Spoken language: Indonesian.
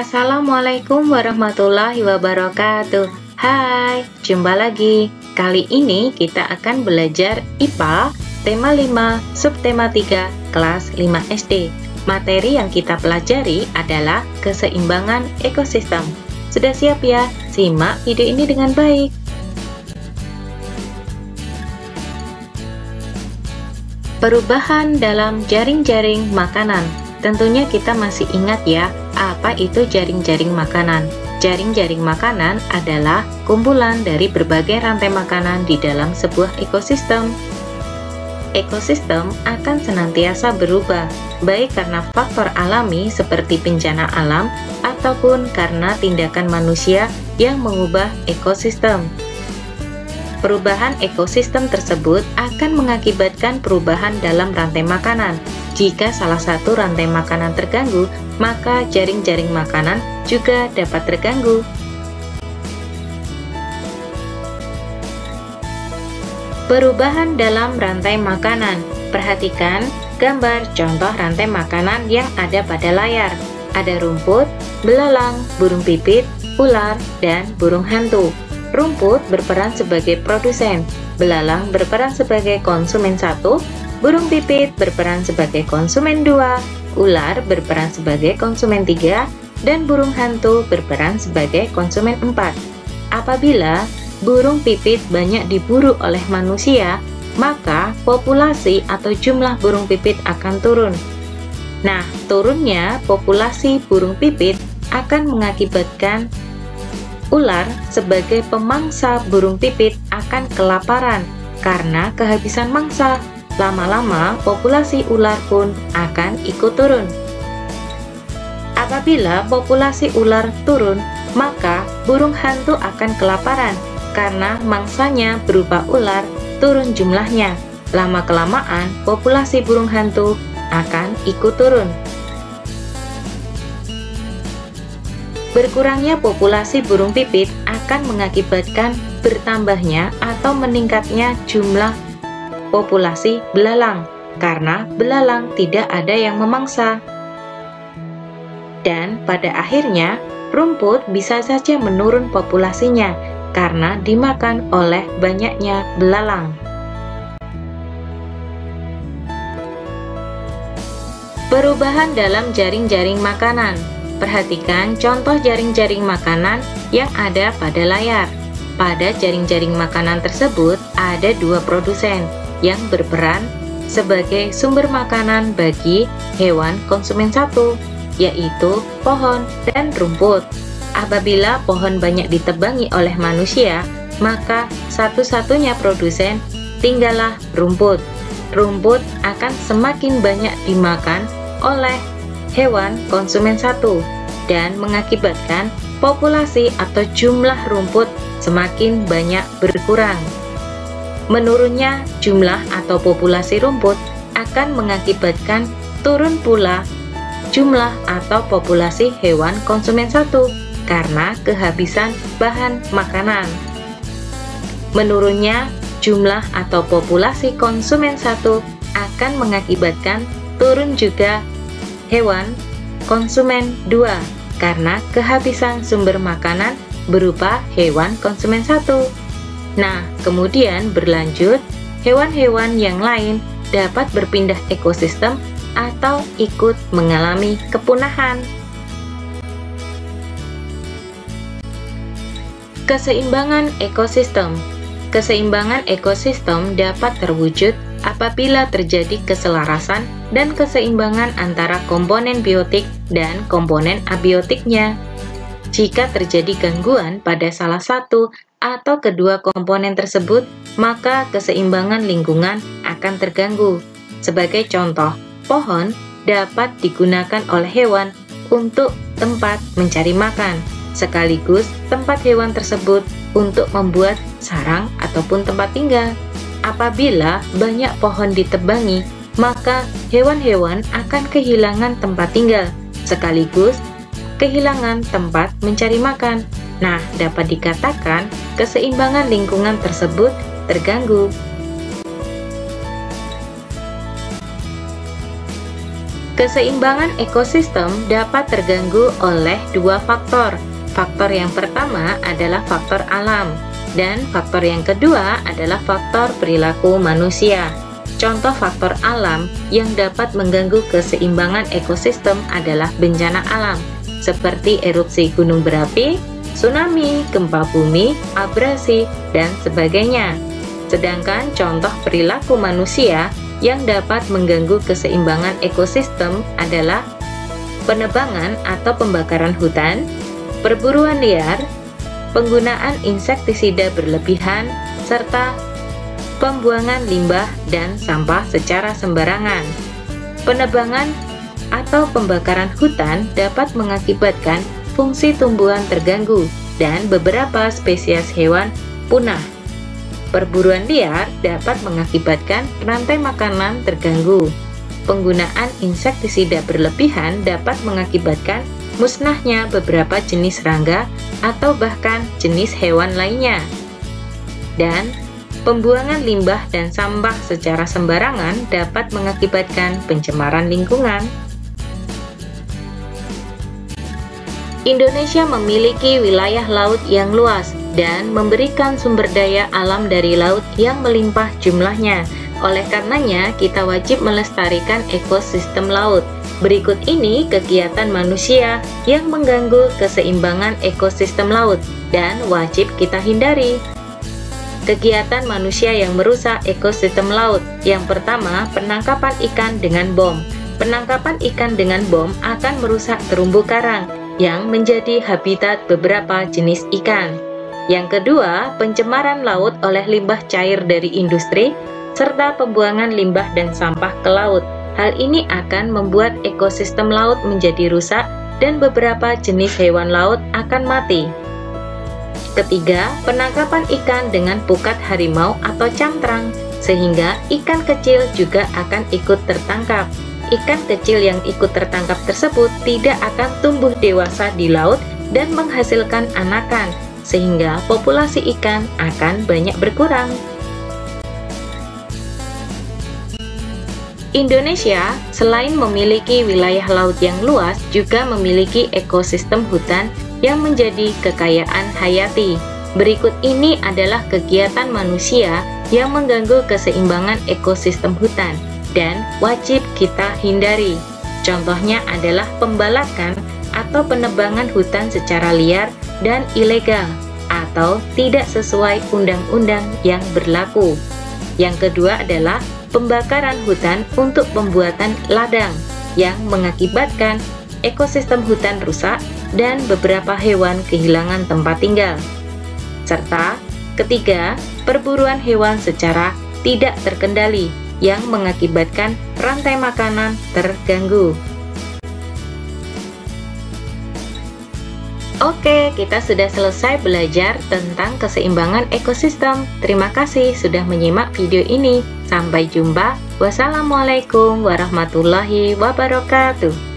Assalamualaikum warahmatullahi wabarakatuh. Hai, jumpa lagi. Kali ini kita akan belajar IPA tema 5, subtema 3, kelas 5 SD. Materi yang kita pelajari adalah keseimbangan ekosistem. Sudah siap ya? Simak video ini dengan baik. Perubahan dalam jaring-jaring makanan. Tentunya kita masih ingat ya, apa itu jaring-jaring makanan? Jaring-jaring makanan adalah kumpulan dari berbagai rantai makanan di dalam sebuah ekosistem. Ekosistem akan senantiasa berubah, baik karena faktor alami seperti bencana alam ataupun karena tindakan manusia yang mengubah ekosistem. Perubahan ekosistem tersebut akan mengakibatkan perubahan dalam rantai makanan. Jika salah satu rantai makanan terganggu, maka jaring-jaring makanan juga dapat terganggu. Perubahan dalam rantai makanan. Perhatikan gambar contoh rantai makanan yang ada pada layar. Ada rumput, belalang, burung pipit, ular, dan burung hantu. Rumput berperan sebagai produsen, belalang berperan sebagai konsumen 1, burung pipit berperan sebagai konsumen 2, ular berperan sebagai konsumen 3, dan burung hantu berperan sebagai konsumen 4. Apabila burung pipit banyak diburu oleh manusia, maka populasi atau jumlah burung pipit akan turun. Nah, turunnya populasi burung pipit akan mengakibatkan ular sebagai pemangsa burung pipit akan kelaparan karena kehabisan mangsa. Lama-lama populasi ular pun akan ikut turun. Apabila populasi ular turun, maka burung hantu akan kelaparan karena mangsanya berupa ular turun jumlahnya. Lama-kelamaan populasi burung hantu akan ikut turun. Berkurangnya populasi burung pipit akan mengakibatkan bertambahnya atau meningkatnya jumlah populasi belalang, karena belalang tidak ada yang memangsa. Dan pada akhirnya, rumput bisa saja menurun populasinya karena dimakan oleh banyaknya belalang. Perubahan dalam jaring-jaring makanan. Perhatikan contoh jaring-jaring makanan yang ada pada layar. Pada jaring-jaring makanan tersebut ada dua produsen yang berperan sebagai sumber makanan bagi hewan konsumen 1, yaitu pohon dan rumput. Apabila pohon banyak ditebangi oleh manusia, maka satu-satunya produsen tinggallah rumput. Rumput akan semakin banyak dimakan oleh hewan konsumen 1 dan mengakibatkan populasi atau jumlah rumput semakin banyak berkurang. Menurunnya jumlah atau populasi rumput akan mengakibatkan turun pula jumlah atau populasi hewan konsumen 1 karena kehabisan bahan makanan. Menurunnya jumlah atau populasi konsumen 1 akan mengakibatkan turun juga hewan konsumen 2 karena kehabisan sumber makanan berupa hewan konsumen 1. Nah, kemudian berlanjut, hewan-hewan yang lain dapat berpindah ekosistem atau ikut mengalami kepunahan. Keseimbangan ekosistem. Keseimbangan ekosistem dapat terwujud apabila terjadi keselarasan dan keseimbangan antara komponen biotik dan komponen abiotiknya. Jika terjadi gangguan pada salah satu atau kedua komponen tersebut, maka keseimbangan lingkungan akan terganggu. Sebagai contoh, pohon dapat digunakan oleh hewan untuk tempat mencari makan, sekaligus tempat hewan tersebut untuk membuat sarang ataupun tempat tinggal. Apabila banyak pohon ditebangi, maka hewan-hewan akan kehilangan tempat tinggal, sekaligus kehilangan tempat mencari makan. Nah, dapat dikatakan keseimbangan lingkungan tersebut terganggu. Keseimbangan ekosistem dapat terganggu oleh dua faktor. Faktor yang pertama adalah faktor alam, dan faktor yang kedua adalah faktor perilaku manusia. Contoh faktor alam yang dapat mengganggu keseimbangan ekosistem adalah bencana alam, seperti erupsi gunung berapi, tsunami, gempa bumi, abrasi, dan sebagainya. Sedangkan contoh perilaku manusia yang dapat mengganggu keseimbangan ekosistem adalah penebangan atau pembakaran hutan, perburuan liar, penggunaan insektisida berlebihan, serta pembuangan limbah dan sampah secara sembarangan. Penebangan atau pembakaran hutan dapat mengakibatkan fungsi tumbuhan terganggu dan beberapa spesies hewan punah. Perburuan liar dapat mengakibatkan rantai makanan terganggu. Penggunaan insektisida berlebihan dapat mengakibatkan musnahnya beberapa jenis serangga atau bahkan jenis hewan lainnya. Dan pembuangan limbah dan sampah secara sembarangan dapat mengakibatkan pencemaran lingkungan. Indonesia memiliki wilayah laut yang luas dan memberikan sumber daya alam dari laut yang melimpah jumlahnya. Oleh karenanya, kita wajib melestarikan ekosistem laut. Berikut ini kegiatan manusia yang mengganggu keseimbangan ekosistem laut dan wajib kita hindari. Kegiatan manusia yang merusak ekosistem laut. Yang pertama, penangkapan ikan dengan bom. Penangkapan ikan dengan bom akan merusak terumbu karang yang menjadi habitat beberapa jenis ikan. Yang kedua, pencemaran laut oleh limbah cair dari industri, serta pembuangan limbah dan sampah ke laut. Hal ini akan membuat ekosistem laut menjadi rusak dan beberapa jenis hewan laut akan mati. Ketiga, penangkapan ikan dengan pukat harimau atau cantrang, sehingga ikan kecil juga akan ikut tertangkap. Ikan kecil yang ikut tertangkap tersebut tidak akan tumbuh dewasa di laut dan menghasilkan anakan, sehingga populasi ikan akan banyak berkurang. Indonesia selain memiliki wilayah laut yang luas, juga memiliki ekosistem hutan yang menjadi kekayaan hayati. Berikut ini adalah kegiatan manusia yang mengganggu keseimbangan ekosistem hutan dan wajib kita hindari. Contohnya adalah pembalakan atau penebangan hutan secara liar dan ilegal atau tidak sesuai undang-undang yang berlaku. Yang kedua adalah pembakaran hutan untuk pembuatan ladang yang mengakibatkan ekosistem hutan rusak dan beberapa hewan kehilangan tempat tinggal. Serta ketiga, perburuan hewan secara tidak terkendali yang mengakibatkan rantai makanan terganggu. Oke, kita sudah selesai belajar tentang keseimbangan ekosistem. Terima kasih sudah menyimak video ini. Sampai jumpa. Wassalamualaikum warahmatullahi wabarakatuh.